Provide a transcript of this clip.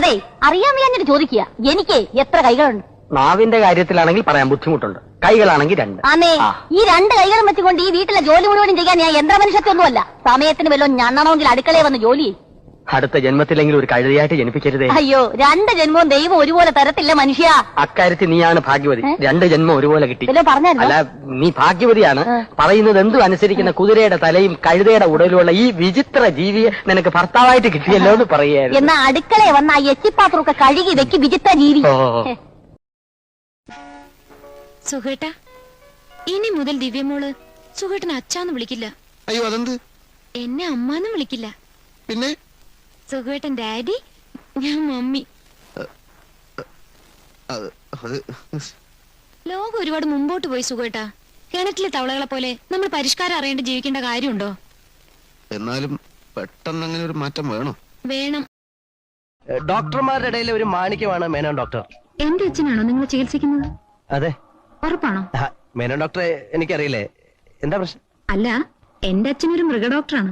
അതെ, അറിയാൻ വയ്യാഞ്ഞിട്ട് ചോദിക്കുക. എനിക്ക് എത്ര കൈകളുണ്ട്? നാവിന്റെ കാര്യത്തിലാണെങ്കിൽ പറയാൻ ബുദ്ധിമുട്ടുണ്ട്, കൈകളാണെങ്കിൽ 2. ആന്നേ, ഈ 2 കൈകളും വെച്ചുകൊണ്ട് ഈ വീട്ടിലെ ജോലി മുഴുവനും ചെയ്യാൻ ഞാൻ യന്ത്രമനുഷ്യത്വമൊന്നുമല്ല. സമയത്തിന് വല്ലതും ഞണ്ണണമെങ്കിൽ അടുക്കളയെ വന്ന് ജോലി ചെയ്യും. അടുത്ത ജന്മത്തിലെങ്കിലും ഒരു കഴുതയായിട്ട് ജനിപ്പിക്കരുതേ. അയ്യോ, 2 ജന്മവും ദൈവം ഒരുപോലെ തരത്തില്ല മനുഷ്യ. അക്കാര്യത്തിൽ നീയാണ് ഭാഗ്യവതി. 2 ജന്മം ഒരുപോലെ കിട്ടി. പറഞ്ഞല്ലോ. അല്ല, നീ ഭാഗ്യവതിയാണ്. പറയുന്നത് എന്തും അനുസരിക്കുന്ന കുതിരയുടെ തലയും കഴുതയുടെ ഉടലുമുള്ള ഈ വിചിത്ര ജീവിയെ നിനക്ക് ഭർത്താവായിട്ട് കിട്ടിയല്ലോ എന്ന് പറയുകയായിരുന്നു. എന്നാ അടുക്കളയെ വന്ന ആ എച്ചിപ്പാത്രമൊക്കെ കഴുകി വെക്ക് വിചിത്ര ജീവി. സുഖേട്ട, ഇനി മുതൽ ദിവ്യമോള് സുഖേട്ടനെ അച്ഛാന്ന് വിളിക്കില്ല. അയ്യോ, അതെന്ത്? എന്നെ അമ്മാന്നും വിളിക്കില്ല. പിന്നെ സുഖേട്ടൻ ഡാഡി, ഞാൻ മമ്മി. ലോകം ഒരുപാട് മുമ്പോട്ട് പോയി സുഖേട്ടാ. കിണറ്റിലെ തവളകളെ പോലെ നമ്മൾ പരിഷ്കാരം അറിയേണ്ട ജീവിക്കേണ്ട കാര്യമുണ്ടോ? എന്നാലും പെട്ടെന്ന് അങ്ങനെ ഒരു മാറ്റം വേണോ? വേണം. ഡോക്ടർമാരുടെ ഇടയിൽ ഒരു മാണിക്യമാണ് മേനോൻ ഡോക്ടർ. എന്റെ അച്ഛനാണോ നിങ്ങൾ ചികിത്സിക്കുന്നത്? അതെ. ഉറപ്പാണോ? മേനോൻ ഡോക്ടറെ എനിക്കറിയില്ലേ, എന്താ പ്രശ്നം? അല്ല, എന്റെ അച്ഛനൊരു മൃഗ ഡോക്ടറാണ്.